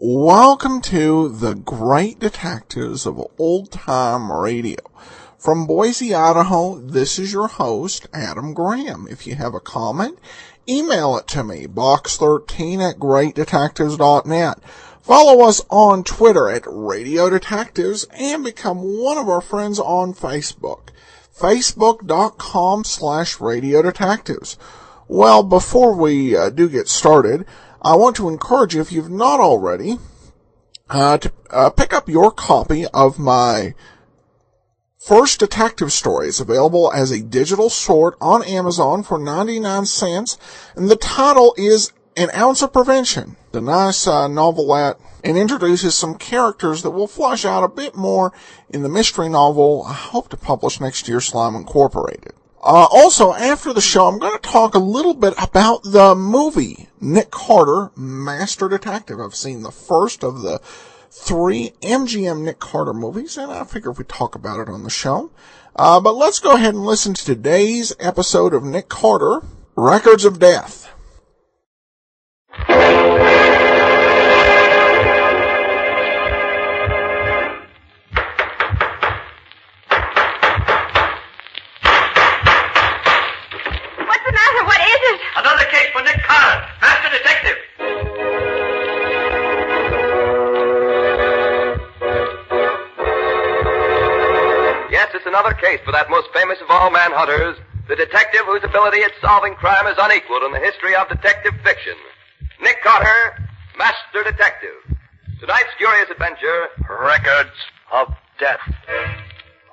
Welcome to the Great Detectives of Old Time Radio. From Boise, Idaho, this is your host, Adam Graham. If you have a comment, email it to me, box13@greatdetectives.net. Follow us on Twitter at Radio Detectives and become one of our friends on Facebook, facebook.com/Radio Detectives. Well, before we do get started, I want to encourage you, if you've not already, to pick up your copy of my first detective story. It's available as a digital sort on Amazon for 99 cents, and the title is An Ounce of Prevention. The nice novelette, and introduces some characters that will flesh out a bit more in the mystery novel I hope to publish next year, Slime Incorporated. Also, after the show, I'm going to talk a little bit about the movie Nick Carter, Master Detective. I've seen the first of the 3 MGM Nick Carter movies, and I figure if we talk about it on the show. But let's go ahead and listen to today's episode of Nick Carter, Records of Death. Another case for Nick Carter, Master Detective. Yes, it's another case for that most famous of all manhunters, the detective whose ability at solving crime is unequaled in the history of detective fiction. Nick Carter, Master Detective. Tonight's curious adventure, Records of Death.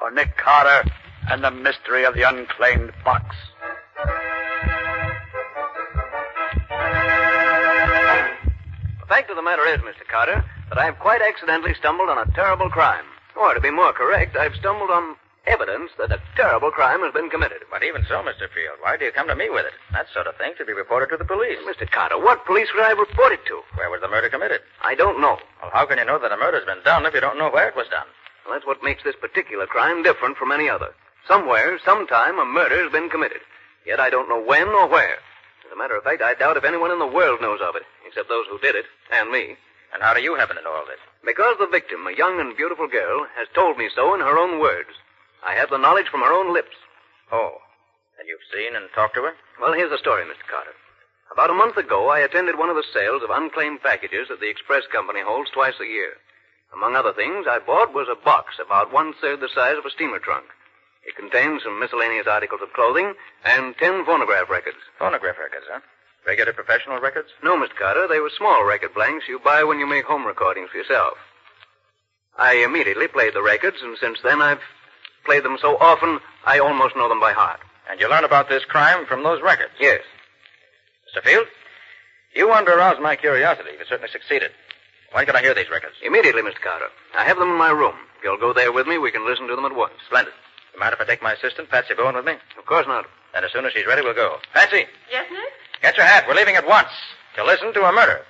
For Nick Carter and the mystery of the unclaimed box. The fact of the matter is, Mr. Carter, that I have quite accidentally stumbled on a terrible crime. Or, to be more correct, I've stumbled on evidence that a terrible crime has been committed. But even so, Mr. Field, why do you come to me with it? That sort of thing should be reported to the police. Mr. Carter, what police would I report it to? Where was the murder committed? I don't know. Well, how can you know that a murder's been done if you don't know where it was done? Well, that's what makes this particular crime different from any other. Somewhere, sometime, a murder has been committed. Yet I don't know when or where. As a matter of fact, I doubt if anyone in the world knows of it, except those who did it, and me. And how do you happen to know all this? Because the victim, a young and beautiful girl, has told me so in her own words. I have the knowledge from her own lips. Oh, and you've seen and talked to her? Well, here's the story, Mr. Carter. About a month ago, I attended one of the sales of unclaimed packages that the express company holds twice a year. Among other things, I bought was a box about 1/3 the size of a steamer trunk. It contains some miscellaneous articles of clothing and 10 phonograph records. Phonograph records, huh? Regular professional records? No, Mr. Carter, they were small record blanks you buy when you make home recordings for yourself. I immediately played the records, and since then I've played them so often, I almost know them by heart. And you learn about this crime from those records? Yes. Mr. Field, you wanted to arouse my curiosity. You certainly succeeded. When can I hear these records? Immediately, Mr. Carter. I have them in my room. If you'll go there with me, we can listen to them at once. Splendid. You mind if I take my assistant, Patsy Bowen, with me? Of course not. And as soon as she's ready, we'll go. Patsy! Yes, Nick? Get your hat. We're leaving at once to listen to a murder.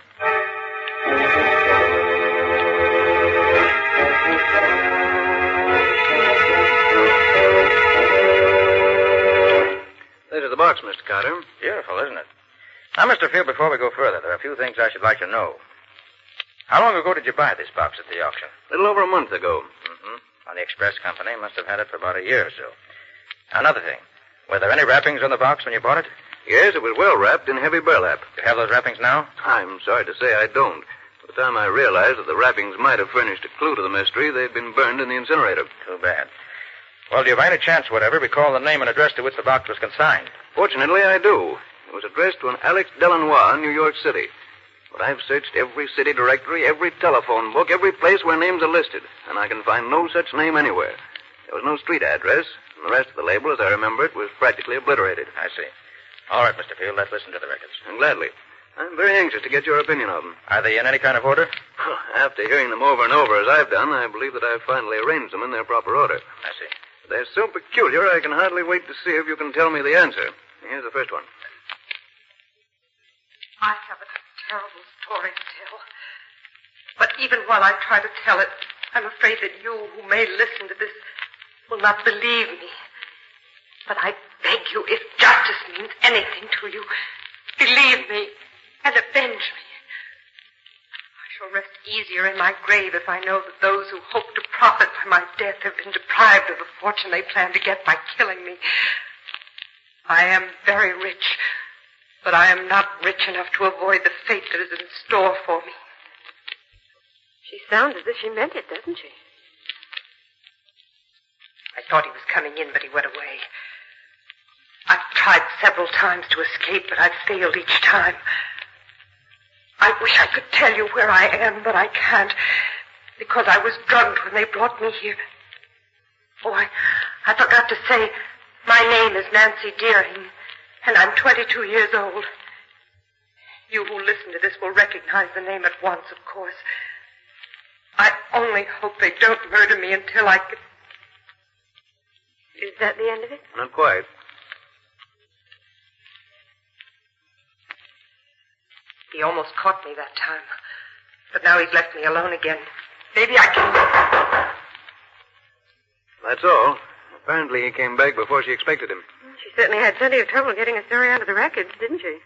This is the box, Mr. Carter. Beautiful, isn't it? Now, Mr. Field, before we go further, there are a few things I should like to know. How long ago did you buy this box at the auction? A little over a month ago. Mm-hmm. Well, the express company must have had it for about a year or so. Another thing. Were there any wrappings on the box when you bought it? Yes, it was well wrapped in heavy burlap. Do you have those wrappings now? I'm sorry to say I don't. By the time I realized that the wrappings might have furnished a clue to the mystery, they'd been burned in the incinerator. Too bad. Well, do you by any chance, whatever, recall the name and address to which the box was consigned? Fortunately, I do. It was addressed to an Alex Delanois in New York City. But I've searched every city directory, every telephone book, every place where names are listed, and I can find no such name anywhere. There was no street address, and the rest of the label, as I remember it, was practically obliterated. I see. All right, Mr. Field, let's listen to the records. And gladly. I'm very anxious to get your opinion of them. Are they in any kind of order? After hearing them over and over as I've done, I believe that I've finally arranged them in their proper order. I see. They're so peculiar, I can hardly wait to see if you can tell me the answer. Here's the first one. I have a terrible story to tell. But even while I try to tell it, I'm afraid that you who may listen to this will not believe me. But I beg you, if justice means anything to you, believe me and avenge me. I shall rest easier in my grave if I know that those who hope to profit by my death have been deprived of the fortune they plan to get by killing me. I am very rich, but I am not rich enough to avoid the fate that is in store for me. She sounds as if she meant it, doesn't she? I thought he was coming in, but he went away. I've tried several times to escape, but I've failed each time. I wish I could tell you where I am, but I can't, because I was drugged when they brought me here. Oh, I forgot to say, my name is Nancy Deering, and I'm 22 years old. You who listen to this will recognize the name at once, of course. I only hope they don't murder me until I can... Is that the end of it? Not quite. He almost caught me that time. But now he's left me alone again. Maybe I can... That's all. Apparently he came back before she expected him. She certainly had plenty of trouble getting a story out of the records, didn't she?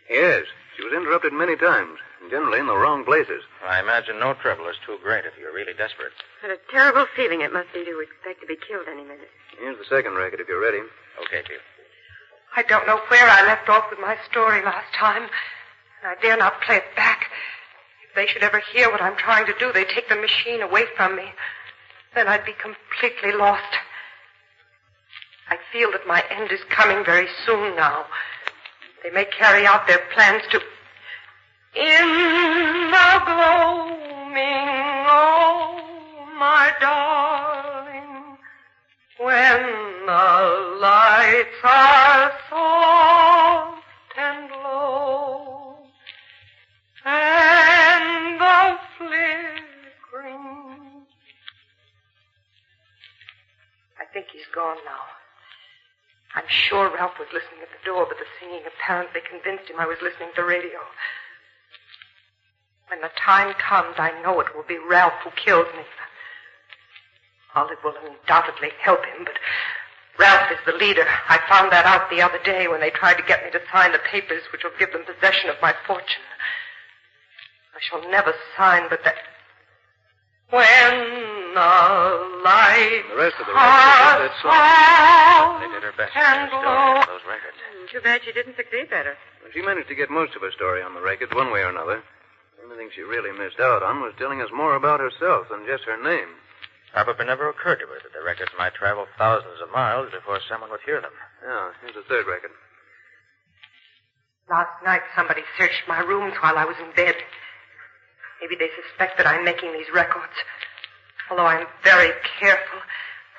Yes. She was interrupted many times, generally in the wrong places. I imagine no trouble is too great if you're really desperate. What a terrible feeling it must be to expect to be killed any minute. Here's the second record, if you're ready. Okay, Pete. I don't know where I left off with my story last time, and I dare not play it back. If they should ever hear what I'm trying to do, they'd take the machine away from me. Then I'd be completely lost. I feel that my end is coming very soon now. They may carry out their plans to... In the gloaming, oh, my darling, when the lights are soft and low, and the flickering... I think he's gone now. I'm sure Ralph was listening at the door, but the singing apparently convinced him I was listening to radio. When the time comes, I know it will be Ralph who kills me. Olive will undoubtedly help him, but Ralph is the leader. I found that out the other day when they tried to get me to sign the papers which will give them possession of my fortune. I shall never sign, but that... When the lights The rest of the record is that song. They did her best to get a story out of those records. Too bad she didn't succeed better. She managed to get most of her story on the records, one way or another. The only thing she really missed out on was telling us more about herself than just her name. Probably never occurred to her that the records might travel thousands of miles before someone would hear them. Yeah, here's the third record. Last night somebody searched my rooms while I was in bed. Maybe they suspect that I'm making these records. Although I'm very careful,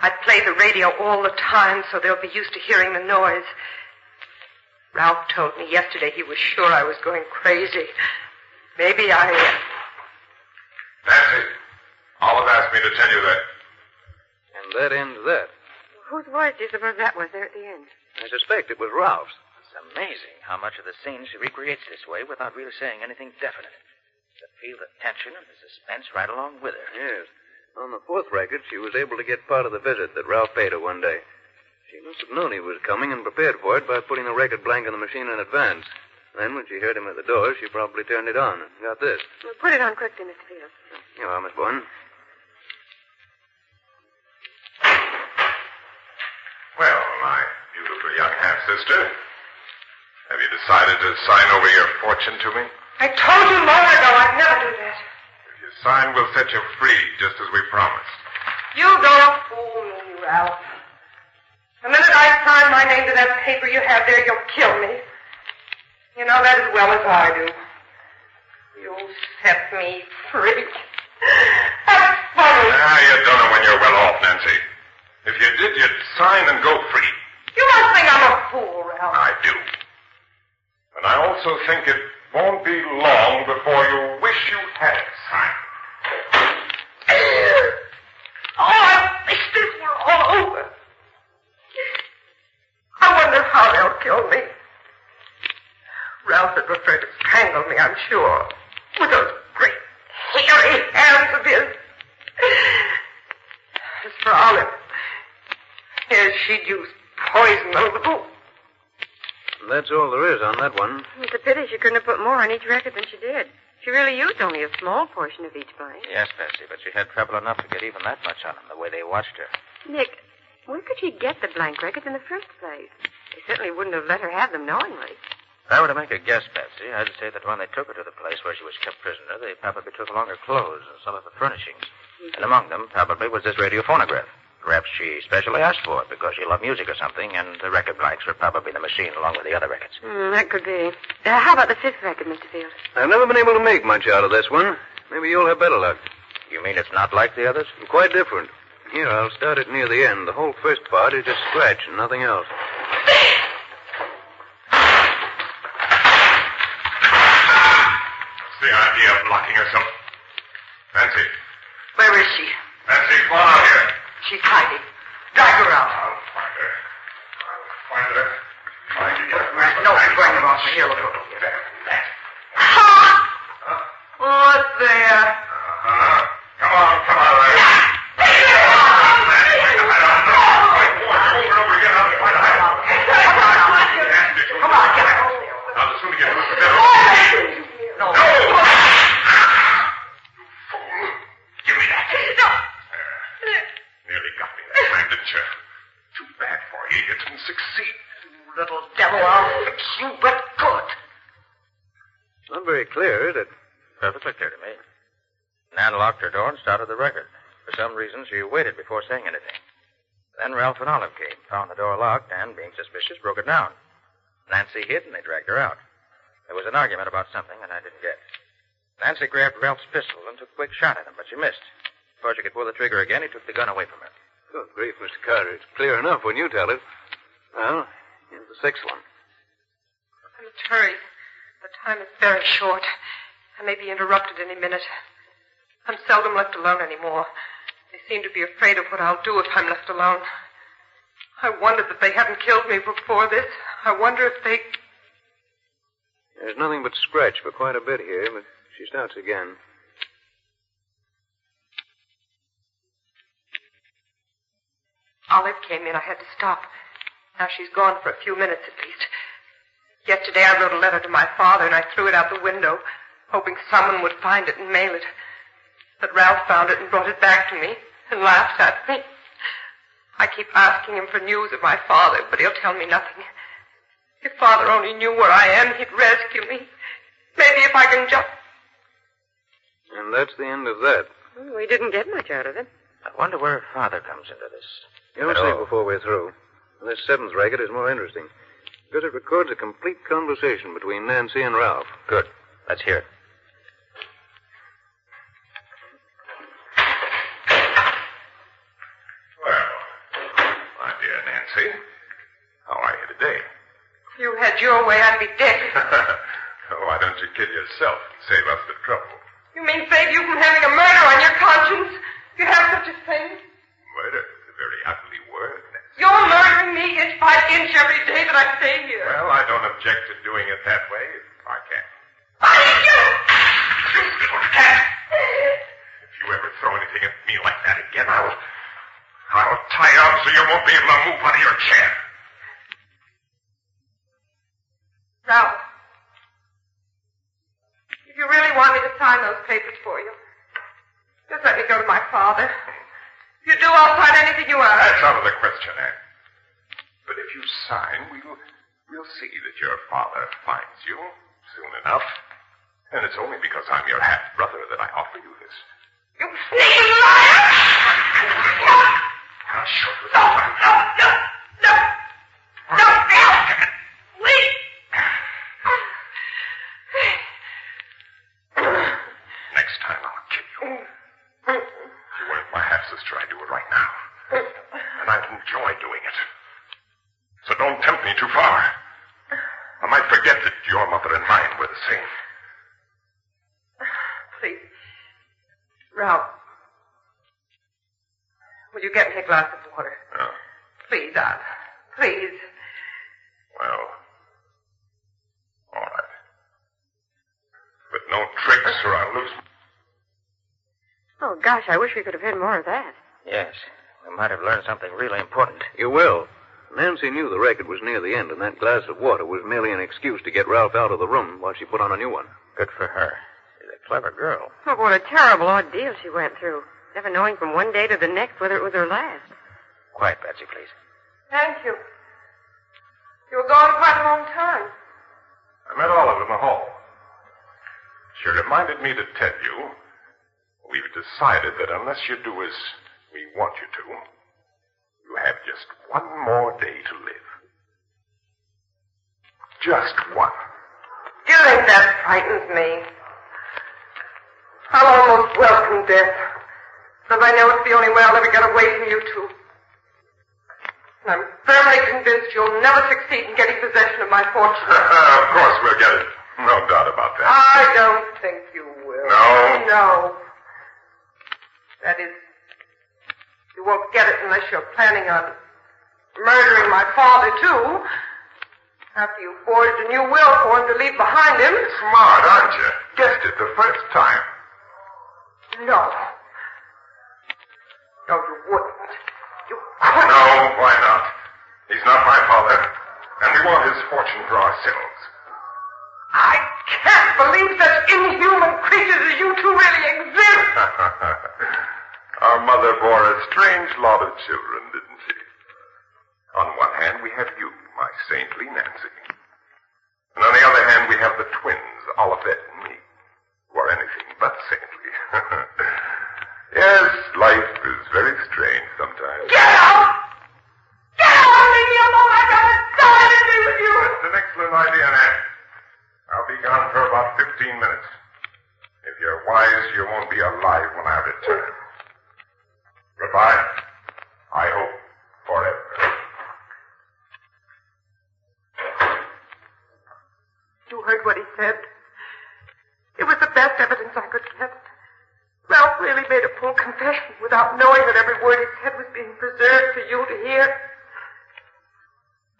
I play the radio all the time so they'll be used to hearing the noise. Ralph told me yesterday he was sure I was going crazy. Maybe I... Nancy, Olive asked me to tell you that. And that ends that. Whose voice do you suppose that was there at the end? I suspect it was Ralph's. It's amazing how much of the scene she recreates this way without really saying anything definite. But feel the tension and the suspense right along with her. Yes. On the fourth record, she was able to get part of the visit that Ralph paid her one day. She must have known he was coming and prepared for it by putting the record blank in the machine in advance. Then, when she heard him at the door, she probably turned it on and got this. Well, put it on quickly, Mr. Field. Here you are, Miss Bourne. Well, my beautiful young half-sister, have you decided to sign over your fortune to me? I told you long ago I'd never do that. If you sign, we'll set you free, just as we promised. You don't fool me, Ralph. The minute I sign my name to that paper you have there, you'll kill me. You know that as well as I do. You'll set me free. That's funny. You don't know when you're well off, Nancy. If you did, you'd sign and go free. You must think I'm a fool, Ralph. I do. And I also think it Won't be long before you wish you had it, son. Oh, I wish this were all over. I wonder how they'll kill me. Ralph would prefer to strangle me, I'm sure, with those great hairy hands of his. As for Olive, yes, she'd use poison on the boot. That's all there is on that one. It's a pity she couldn't have put more on each record than she did. She really used only a small portion of each blank. Yes, Patsy, but she had trouble enough to get even that much on them, the way they watched her. Nick, where could she get the blank records in the first place? They certainly wouldn't have let her have them knowingly. If I were to make a guess, Patsy, I'd say that when they took her to the place where she was kept prisoner, they probably took along her clothes and some of her furnishings. And among them, probably, was this radiophonograph. Perhaps she specially asked for it because she loved music or something, and the record blanks were probably the machine along with the other records. That could be. How about the fifth record, Mr. Field? I've never been able to make much out of this one. Maybe you'll have better luck. You mean it's not like the others? Quite different. Here, I'll start it near the end. The whole first part is just scratch and nothing else. What's the idea of locking herself? Nancy. Where is she? Nancy, come on out here. She's hiding. Drag her out. I'll find her. Try to get her. No, bring her off here. Look over here. Huh? What's there? Come on, Larry. Come on, get her. Now, the sooner you do it, the better. No. Give me that. No. Nearly got me that time, didn't you? Too bad for you. You didn't succeed. You little devil, I'll fix you, but good. Not very clear, is it? Perfectly clear to me. Nan locked her door and started the record. For some reason, she waited before saying anything. Then Ralph and Olive came, found the door locked, and, being suspicious, broke it down. Nancy hid, and they dragged her out. There was an argument about something that I didn't get. Nancy grabbed Ralph's pistol and took a quick shot at him, but she missed. Before she could pull the trigger again, he took the gun away from her. Good grief, Mr. Carter. It's clear enough when you tell it. Well, here's the sixth one. I must hurry. The time is very short. I may be interrupted any minute. I'm seldom left alone anymore. They seem to be afraid of what I'll do if I'm left alone. I wonder that they haven't killed me before this. I wonder if they... There's nothing but scratch for quite a bit here, but she starts again. Olive came in. I had to stop. Now she's gone for a few minutes at least. Yesterday I wrote a letter to my father and I threw it out the window, hoping someone would find it and mail it. But Ralph found it and brought it back to me and laughed at me. I keep asking him for news of my father, but he'll tell me nothing. If Father only knew where I am, he'd rescue me. Maybe if I can just... And that's the end of that. We didn't get much out of it. I wonder where her father comes into this. You'll see before we're through. This seventh record is more interesting because it records a complete conversation between Nancy and Ralph. Good. Let's hear it. Well, my dear Nancy, how are you today? If you had your way, I'd be dead. Why don't you kill yourself and save us the trouble? You mean save you from having a murder on your conscience? You have such a thing? Murder is a very ugly word, Nancy. You're murdering me inch by inch every day that I stay here. Well, I don't object to doing it that way if I can. I hate you! You little cat! If you ever throw anything at me like that again, I'll tie you up so you won't be able to move out of your chair. Ralph, if you really want me to sign those papers for you, just let me go to my father. If you do, I'll sign anything you ask. That's out of the question, Anne. But if you sign, we'll see that your father finds you soon enough. And it's only because I'm your half-brother that I offer you this. You sneaking liar! I'll show you. No! Please! Next time I'll kill you. If you weren't my half-sister, I'd do it right now. And I'd enjoy doing it. So don't tempt me too far. I might forget that your mother and mine were the same. Please. Ralph. Will you get me a glass of water? Oh. Please, Aunt. Please. Well, all right. But no tricks or I'll lose. Oh, gosh, I wish we could have heard more of that. Yes. We might have learned something really important. You will. Nancy knew the record was near the end, and that glass of water was merely an excuse to get Ralph out of the room while she put on a new one. Good for her. She's a clever girl. Oh, what a terrible ordeal she went through. Never knowing from one day to the next whether it was her last. Quiet, Betsy, please. Thank you. You were gone quite a long time. I met Olive in the hall. She reminded me to tell you we've decided that unless you do as we want you to, you have just one more day to live. Just one. Do you think that frightens me? I'll almost welcome death, because I know it's the only way I'll ever get away from you two. And I'm firmly convinced you'll never succeed in getting possession of my fortune. Of course we'll get it. No doubt about that. I don't think you will. No? No. That is, you won't get it unless you're planning on murdering my father, too. After you forged a new will for him to leave behind him. Smart, aren't you? Guessed it the first time. No. No, you wouldn't. You couldn't. No, why not? He's not my father, and we want his fortune for ourselves. I can't believe such inhuman creatures as you two really exist. Our mother bore a strange lot of children, didn't she? On one hand, we have you, my saintly Nancy. And on the other hand, we have the twins, Olivette and me, who are anything but saintly. Yes, life is very strange sometimes. Get out! Get out! Leave me alone! I gotta die to be with you! That's an excellent idea, Nan. I'll be gone for about 15 minutes. If you're wise, you won't be alive when I return. Goodbye. I hope forever. You heard what he said. It was the best evidence I could get. Ralph really made a full confession without knowing that every word he said was being preserved for you to hear.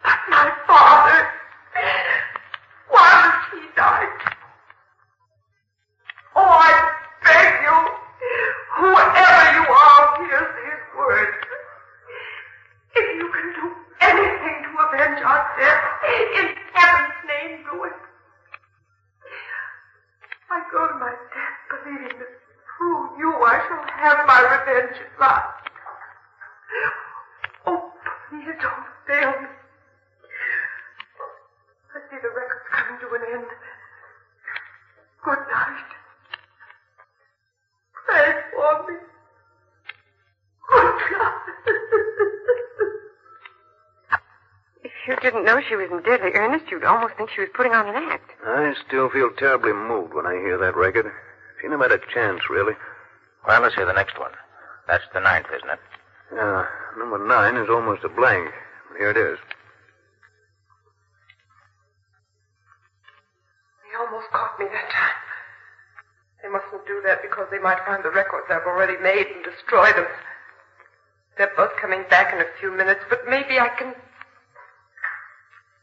But my father, once he died. Oh, I beg you, whoever you are, hear these words. If you can do anything to avenge our death, in heaven's name, do it. I go to my death believing that through you I shall have my revenge at last. Oh, please don't fail me. I see the record's coming to an end. Good night. Pray for me. Good night. If you didn't know she was in deadly earnest, you'd almost think she was putting on an act. I still feel terribly moved when I hear that record. She never had a chance, really. Well, let's hear the next one. That's the 9th, isn't it? Yeah, number 9 is almost a blank. Here it is. They almost caught me that time. They mustn't do that because they might find the records I've already made and destroy them. They're both coming back in a few minutes, but maybe I can...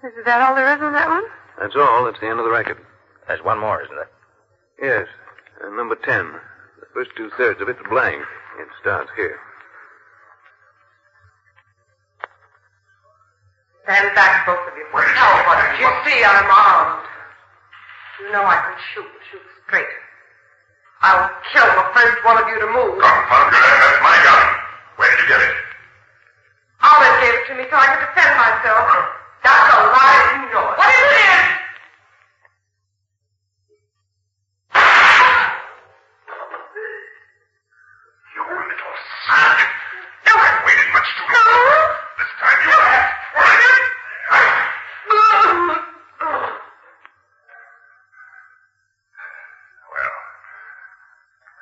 Is that all there is on that one? That's all. That's the end of the record. There's one more, isn't there? Yes, number 10. The first 2/3 of it's blank. It starts here. Stand back, both of you. Nobody. You see I'm armed. You know I can shoot straight. I'll kill the first one of you to move. Confound you, that's my gun. Where did you get it? Olive gave it to me so I could defend myself. That's a lie, you know it. What is it? You little son. You haven't waited much too long. This time you have. Well,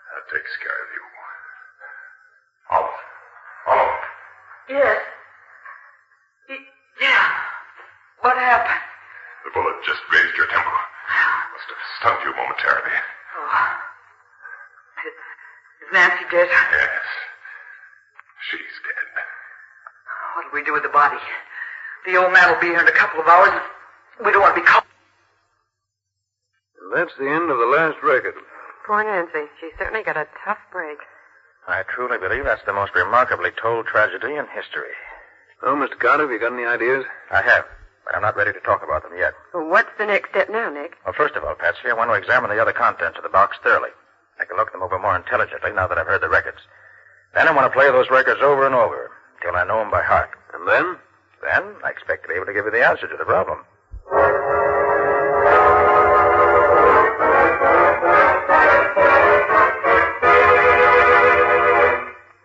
that takes care of you. Olive. Yes. Yeah. What happened? The bullet just grazed your temple. dead. Yes. She's dead. What'll we do with the body? The old man will be here in a couple of hours. We don't want to be caught. That's the end of the last record. Poor Nancy. She certainly got a tough break. I truly believe that's the most remarkably told tragedy in history. Oh, Mr. Carter, have you got any ideas? I have, but I'm not ready to talk about them yet. Well, what's the next step now, Nick? Well, first of all, Patsy, I want to examine the other contents of the box thoroughly. I can look them over more intelligently now that I've heard the records. Then I want to play those records over and over until I know them by heart. And then? Then I expect to be able to give you the answer to the problem.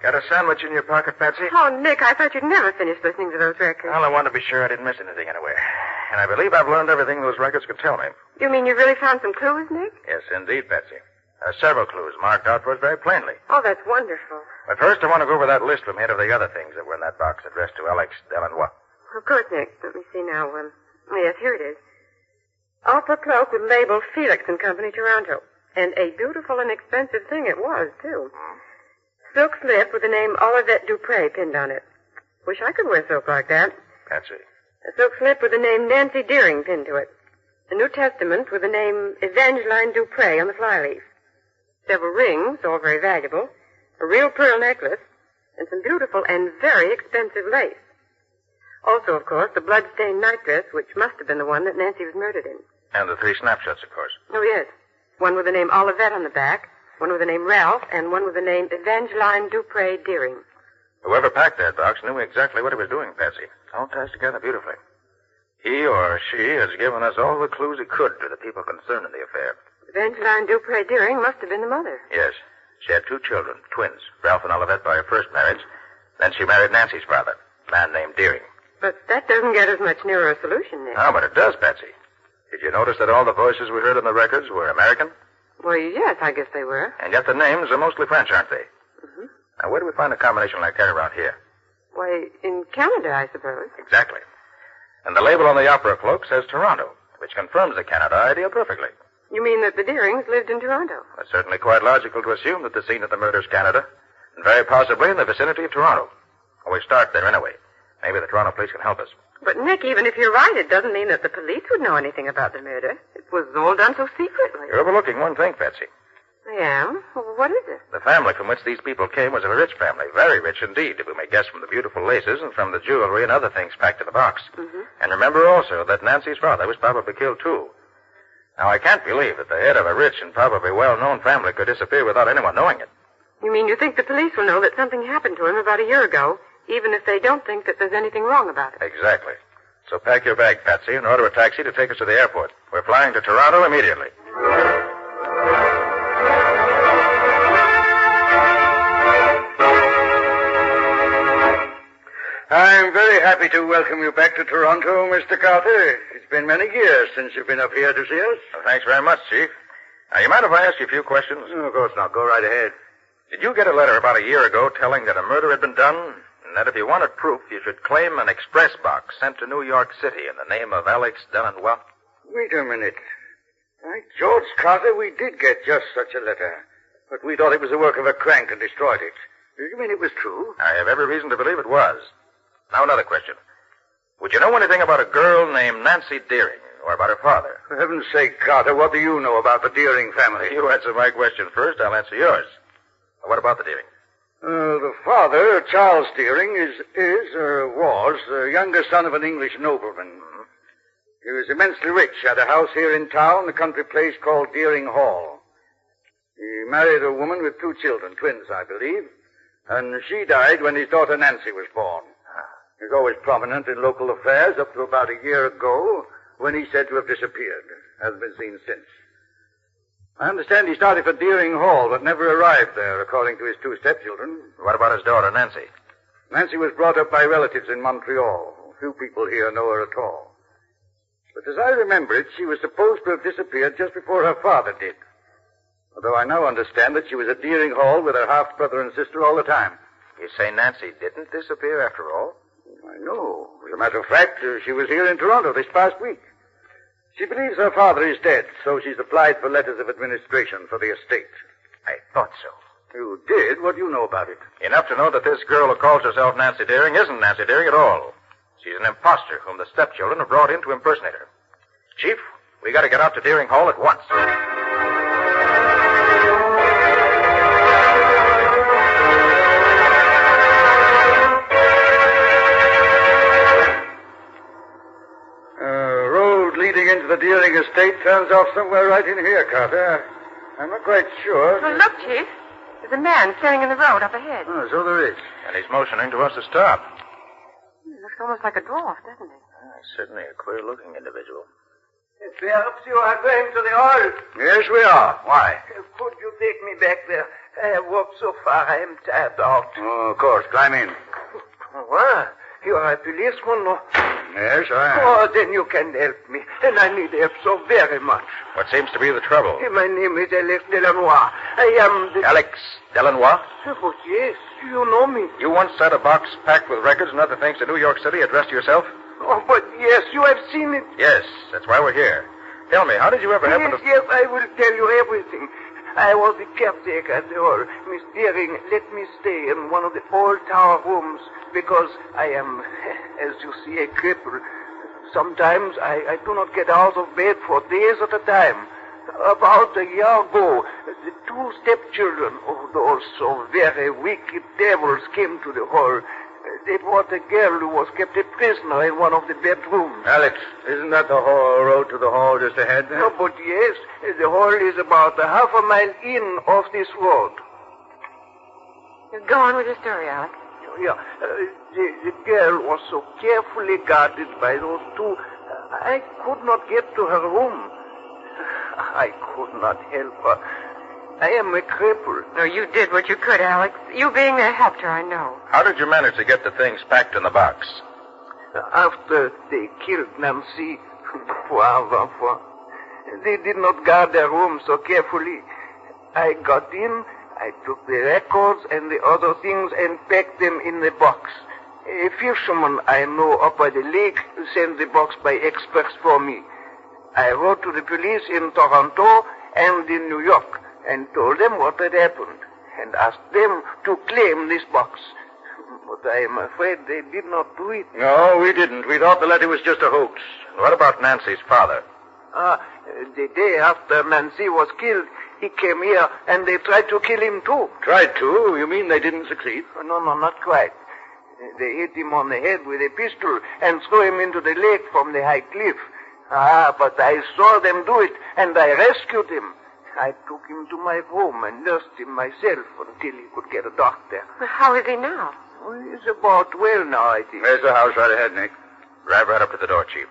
Got a sandwich in your pocket, Patsy? Oh, Nick, I thought you'd never finish listening to those records. Well, I wanted to be sure I didn't miss anything anywhere. And I believe I've learned everything those records could tell me. You mean you really found some clues, Nick? Yes, indeed, Patsy. There are several clues marked out for us very plainly. Oh, that's wonderful. But first, I want to go over that list we made of the other things that were in that box addressed to Alex Delannoy. Of course, Nick. Let me see now. Yes, here it is. Opera cloak with label Felix and Company, Toronto. And a beautiful and expensive thing it was, too. Silk slip with the name Olivette Dupre pinned on it. Wish I could wear silk like that. Patsy. A silk slip with the name Nancy Deering pinned to it. A New Testament with the name Evangeline Dupre on the flyleaf. Several rings, all very valuable. A real pearl necklace. And some beautiful and very expensive lace. Also, of course, the blood-stained nightdress, which must have been the one that Nancy was murdered in. And the 3 snapshots, of course. Oh, yes. One with the name Olivette on the back, one with the name Ralph, and one with the name Evangeline Dupre Deering. Whoever packed that box knew exactly what he was doing, Patsy. It all ties together beautifully. He or she has given us all the clues he could to the people concerned in the affair. Evangeline Dupre Deering must have been the mother. Yes. She had 2 children, twins, Ralph and Olivette by her first marriage. Then she married Nancy's father, a man named Deering. But that doesn't get us much nearer a solution, Nick. Oh, but it does, Patsy. Did you notice that all the voices we heard in the records were American? Well, yes, I guess they were. And yet the names are mostly French, aren't they? Mm-hmm. Now, where do we find a combination like that around here? Why, in Canada, I suppose. Exactly. And the label on the opera cloak says Toronto, which confirms the Canada idea perfectly. You mean that the Deerings lived in Toronto? It's certainly quite logical to assume that the scene of the murder is Canada, and very possibly in the vicinity of Toronto. Well, we start there anyway. Maybe the Toronto police can help us. But, Nick, even if you're right, it doesn't mean that the police would know anything about the murder. It was all done so secretly. You're overlooking one thing, Patsy. I am? Well, what is it? The family from which these people came was a rich family, very rich indeed, if we may guess from the beautiful laces and from the jewelry and other things packed in the box. Mm-hmm. And remember also that Nancy's father was probably killed, too. Now, I can't believe that the head of a rich and probably well-known family could disappear without anyone knowing it. You mean you think the police will know that something happened to him about a year ago, even if they don't think that there's anything wrong about it? Exactly. So pack your bag, Patsy, and order a taxi to take us to the airport. We're flying to Toronto immediately. I'm very happy to welcome you back to Toronto, Mr. Carter. It's been many years since you've been up here to see us. Well, thanks very much, Chief. Now, you mind if I ask you a few questions? Oh, of course not. Go right ahead. Did you get a letter about a year ago telling that a murder had been done, and that if you wanted proof, you should claim an express box sent to New York City in the name of Alex Delannoy? Wait a minute. By George Carter, we did get just such a letter. But we thought it was the work of a crank and destroyed it. You mean it was true? I have every reason to believe it was. Now, another question. Would you know anything about a girl named Nancy Deering, or about her father? For heaven's sake, Carter, what do you know about the Deering family? You answer my question first, I'll answer yours. What about the Deering? The father, Charles Deering, was the younger son of an English nobleman. Mm-hmm. He was immensely rich, had a house here in town, a country place called Deering Hall. He married a woman with 2 children, twins, I believe, and she died when his daughter Nancy was born. He was always prominent in local affairs up to about a year ago, when he's said to have disappeared. Hasn't been seen since. I understand he started for Deering Hall, but never arrived there, according to his 2 stepchildren. What about his daughter, Nancy? Nancy was brought up by relatives in Montreal. Few people here know her at all. But as I remember it, she was supposed to have disappeared just before her father did. Although I now understand that she was at Deering Hall with her half-brother and sister all the time. You say Nancy didn't disappear after all? I know. As a matter of fact, she was here in Toronto this past week. She believes her father is dead, so she's applied for letters of administration for the estate. I thought so. You did? What do you know about it? Enough to know that this girl who calls herself Nancy Deering isn't Nancy Deering at all. She's an imposter whom the stepchildren have brought in to impersonate her. Chief, we got to get out to Deering Hall at once. Road leading into the Deering estate turns off somewhere right in here, Carter. I'm not quite sure. Well, look, Chief. There's a man standing in the road up ahead. Oh, so there is. And he's motioning to us to stop. He looks almost like a dwarf, doesn't he? Certainly a queer-looking individual. Perhaps you are going to the hall. Yes, we are. Why? Could you take me back there? I have walked so far, I am tired out. Oh, of course. Climb in. What? You are a policeman, no? Yes, I am. Oh, then you can help me. And I need help so very much. What seems to be the trouble? My name is Alex Delanois. I am the... Alex Delanois? But yes, you know me. You once sent a box packed with records and other things to New York City addressed to yourself? Oh, but yes, you have seen it. Yes, that's why we're here. Tell me, how did you ever happen to... Yes, I will tell you everything. I was the caretaker at the hall. Miss Deering let me stay in one of the old tower rooms because I am, as you see, a cripple. Sometimes I do not get out of bed for days at a time. About a year ago, the two stepchildren of those so very wicked devils came to the hall. They brought a girl who was kept a prisoner in one of the bedrooms. Alex, isn't that the road to the hall just ahead there? No, but yes, the hall is about a half a mile in off this road. Go on with your story, Alex. Yeah, the girl was so carefully guarded by those two, I could not get to her room. I could not help her. I am a cripple. No, you did what you could, Alex. You being there helped her, I know. How did you manage to get the things packed in the box? After they killed Nancy, they did not guard their room so carefully. I got in, I took the records and the other things and packed them in the box. A fisherman I know up by the lake sent the box by express for me. I wrote to the police in Toronto and in New York and told them what had happened and asked them to claim this box. But I am afraid they did not do it. No, we didn't. We thought the letter was just a hoax. What about Nancy's father? The day after Nancy was killed, he came here and they tried to kill him too. Tried to? You mean they didn't succeed? No, not quite. They hit him on the head with a pistol and threw him into the lake from the high cliff. But I saw them do it and I rescued him. I took him to my room and nursed him myself until he could get a doctor. Well, how is he now? Well, he's about well now, I think. There's the house right ahead, Nick. Drive right up to the door, Chief.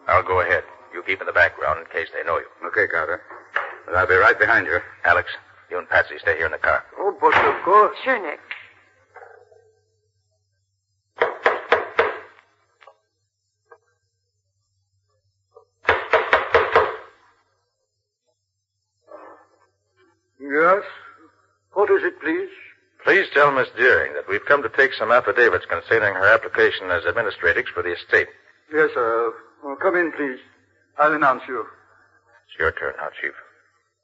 I'll go ahead. You keep in the background in case they know you. Okay, Carter. But I'll be right behind you. Alex, you and Patsy stay here in the car. Oh, but of course. Sure, Nick. Yes? What is it, please? Please tell Miss Deering that we've come to take some affidavits concerning her application as administratrix for the estate. Yes, sir. Well, come in, please. I'll announce you. It's your turn now, Chief.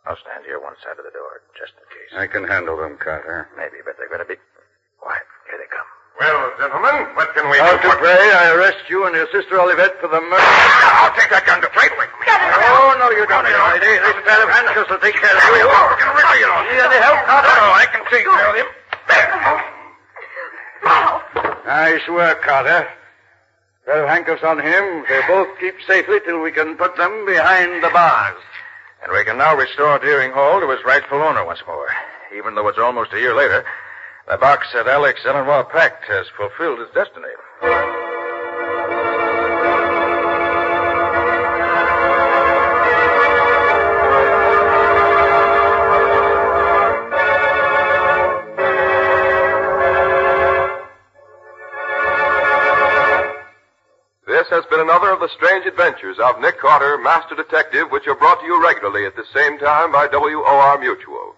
I'll stand here one side of the door, just in case. I can handle them, Carter. Maybe, but they're going to be... Quiet. Here they come. Well, gentlemen, what can we do? Dr. Bray, I arrest you and your sister Olivette for the murder. I'll take that gun to fight with me. Oh, no, you don't, young lady. This pair of handcuffs will take care of you. Need any help, Carter? No, I can take care of him. Nice work, Carter. Pair of handcuffs on him. They'll both keep safely till we can put them behind the bars. And we can now restore Deering Hall to its rightful owner once more. Even though it's almost a year later, the box that Alex Delanois packed has fulfilled its destiny. This has been another of the strange adventures of Nick Carter, Master Detective, which are brought to you regularly at the same time by WOR Mutual.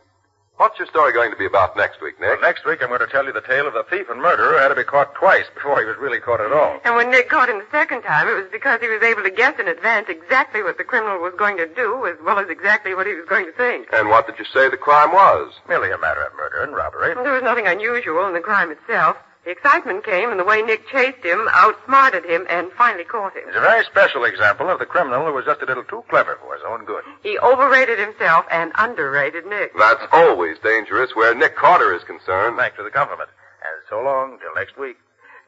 What's your story going to be about next week, Nick? Well, next week I'm going to tell you the tale of the thief and murderer who had to be caught twice before he was really caught at all. And when Nick caught him the second time, it was because he was able to guess in advance exactly what the criminal was going to do, as well as exactly what he was going to think. And what did you say the crime was? Merely a matter of murder and robbery. There was nothing unusual in the crime itself. The excitement came in the way Nick chased him, outsmarted him, and finally caught him. It's a very special example of the criminal who was just a little too clever for his own good. He overrated himself and underrated Nick. That's always dangerous where Nick Carter is concerned. Thanks for the compliment. And so long till next week.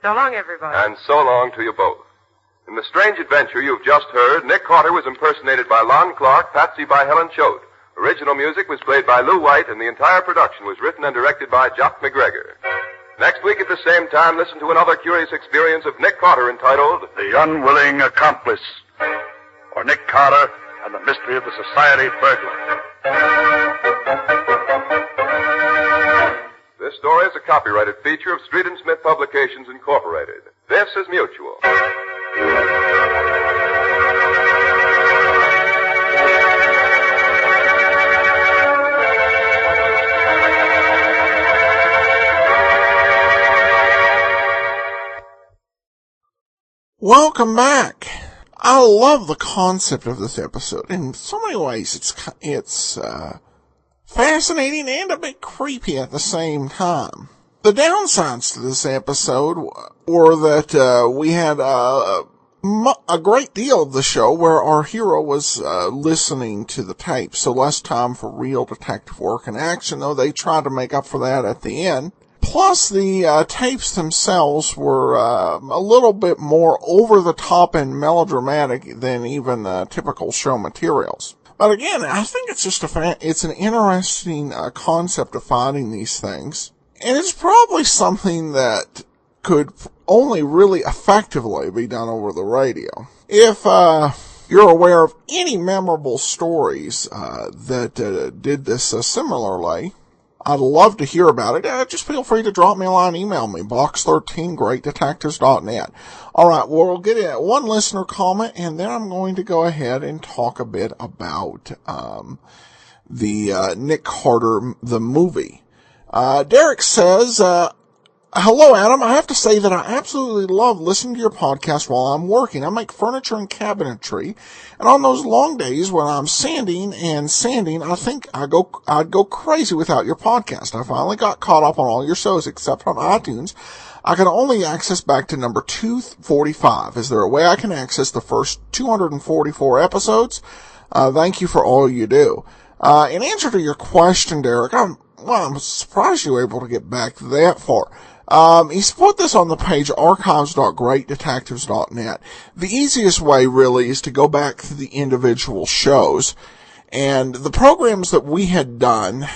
So long, everybody. And so long to you both. In the strange adventure you've just heard, Nick Carter was impersonated by Lon Clark, Patsy by Helen Choate. Original music was played by Lou White, and the entire production was written and directed by Jock McGregor. Next week at the same time, listen to another curious experience of Nick Carter entitled The Unwilling Accomplice, or Nick Carter and the Mystery of the Society Burglar. This story is a copyrighted feature of Street & Smith Publications, Incorporated. This is Mutual. Welcome back. I love the concept of this episode. In so many ways, it's fascinating and a bit creepy at the same time. The downsides to this episode were that we had a great deal of the show where our hero was listening to the tape, so less time for real detective work and action, though they tried to make up for that at the end. Plus, the tapes themselves were a little bit more over-the-top and melodramatic than even typical show materials. But again, I think it's just it's an interesting concept of finding these things. And it's probably something that could only really effectively be done over the radio. If you're aware of any memorable stories that did this similarly, I'd love to hear about it. Just feel free to drop me a line, email me, box13greatdetectives.net. All right, well, we'll get in one listener comment, and then I'm going to go ahead and talk a bit about the Nick Carter, the movie. Derek says, hello, Adam. I have to say that I absolutely love listening to your podcast while I'm working. I make furniture and cabinetry, and on those long days when I'm sanding, I think I'd go crazy without your podcast. I finally got caught up on all your shows except on iTunes. I can only access back to number 245. Is there a way I can access the first 244 episodes? Thank you for all you do. In answer to your question, Derek, I'm surprised you were able to get back that far. He's put this on the page archives.greatdetectives.net. The easiest way really is to go back to the individual shows. And the programs that we had done,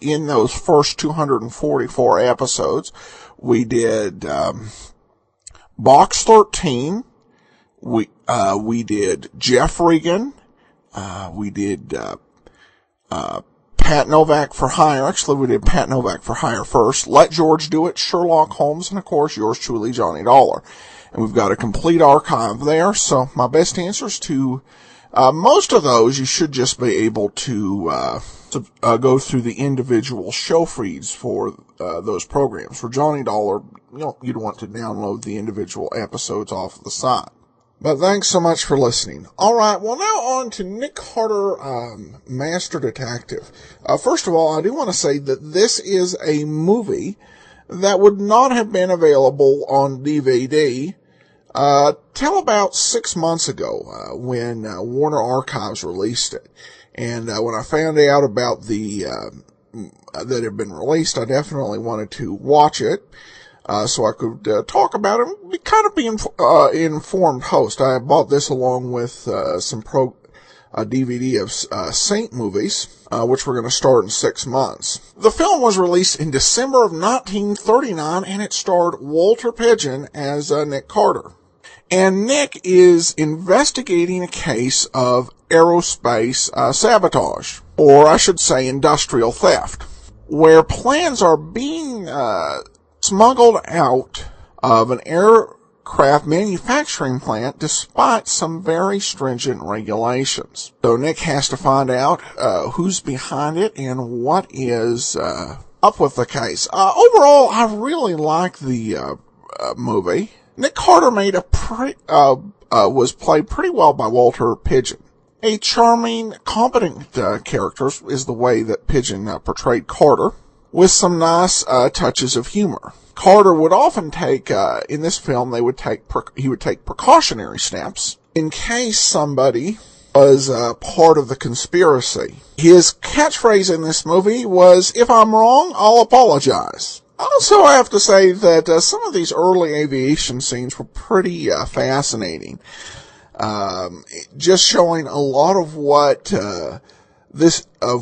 in those first 244 episodes, we did, Box 13, we did Jeff Regan, we did, Pat Novak for Hire. Actually, we did Pat Novak for Hire first. Let George Do It, Sherlock Holmes, and of course, yours truly, Johnny Dollar. And we've got a complete archive there, so my best answers to most of those, you should just be able to go through the individual show feeds for those programs. For Johnny Dollar, you'd want to download the individual episodes off the site. But thanks so much for listening. All right, well, now on to Nick Carter, Master Detective. First of all, I do want to say that this is a movie that would not have been available on DVD till about 6 months ago, when Warner Archives released it. And when I found out about that it had been released, I definitely wanted to watch it. So I could talk about it and be informed host. I bought this along with some DVD of Saint movies, which we're going to start in 6 months. The film was released in December of 1939, and it starred Walter Pidgeon as Nick Carter. And Nick is investigating a case of aerospace sabotage, or I should say industrial theft, where plans are being smuggled out of an aircraft manufacturing plant despite some very stringent regulations. So Nick has to find out who's behind it and what is up with the case. Overall, I really like the movie. Nick Carter was played pretty well by Walter Pidgeon. A charming, competent character is the way that Pidgeon portrayed Carter, with some nice touches of humor. Carter would often take, in this film, he would take precautionary steps in case somebody was part of the conspiracy. His catchphrase in this movie was, "If I'm wrong, I'll apologize." Also, I have to say that some of these early aviation scenes were pretty fascinating. Just showing a lot of what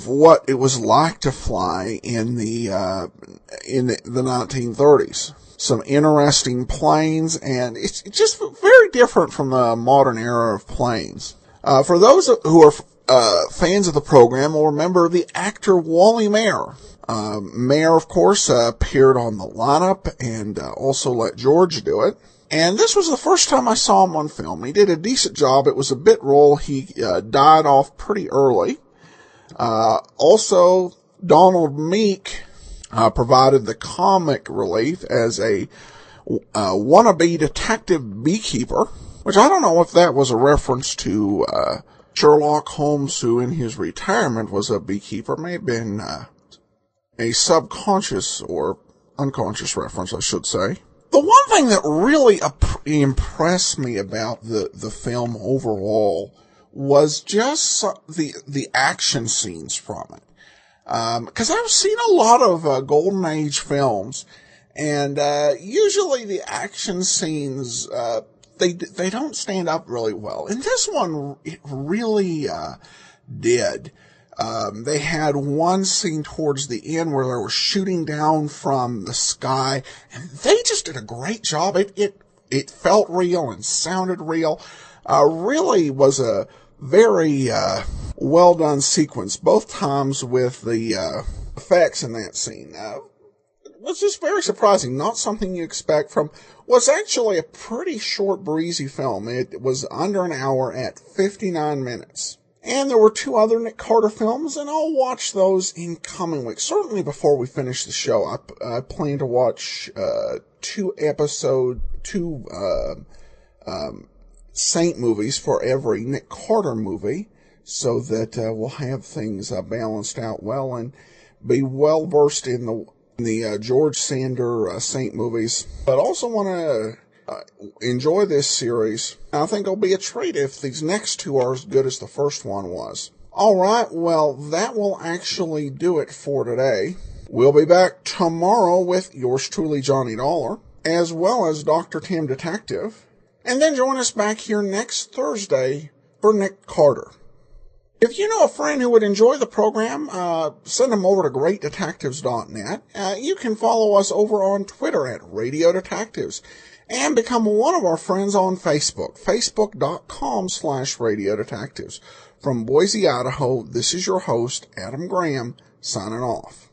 what it was like to fly in the 1930s. Some interesting planes, and it's just very different from the modern era of planes. For those who are fans of the program, will remember the actor Wally Mayer. Mayer, of course, appeared on the lineup and also let George do it. And this was the first time I saw him on film. He did a decent job. It was a bit role. He died off pretty early. Also, Donald Meek provided the comic relief as a wannabe detective beekeeper, which I don't know if that was a reference to Sherlock Holmes, who in his retirement was a beekeeper. May have been a subconscious or unconscious reference, I should say. The one thing that really impressed me about the film overall was just the action scenes from it. Because I've seen a lot of Golden Age films, and usually the action scenes they don't stand up really well. And this one it really did. They had one scene towards the end where they were shooting down from the sky, and they just did a great job. It felt real and sounded real. Really was a very well done sequence, both times with the effects in that scene. It was just very surprising. Not something you expect from what's actually a pretty short, breezy film. It was under an hour at 59 minutes. And there were 2 other Nick Carter films, and I'll watch those in coming weeks. Certainly before we finish the show, I plan to watch 2 Saint movies for every Nick Carter movie, so that we'll have things balanced out well and be well versed in the George Sander Saint movies. But also want to enjoy this series. I think it'll be a treat if these next 2 are as good as the first one was. Alright, well, that will actually do it for today. We'll be back tomorrow with yours truly, Johnny Dollar, as well as Dr. Tim Detective, and then join us back here next Thursday for Nick Carter. If you know a friend who would enjoy the program, send them over to greatdetectives.net. You can follow us over on Twitter at Radio Detectives, and become one of our friends on Facebook, facebook.com/Radio Detectives. From Boise, Idaho, this is your host, Adam Graham, signing off.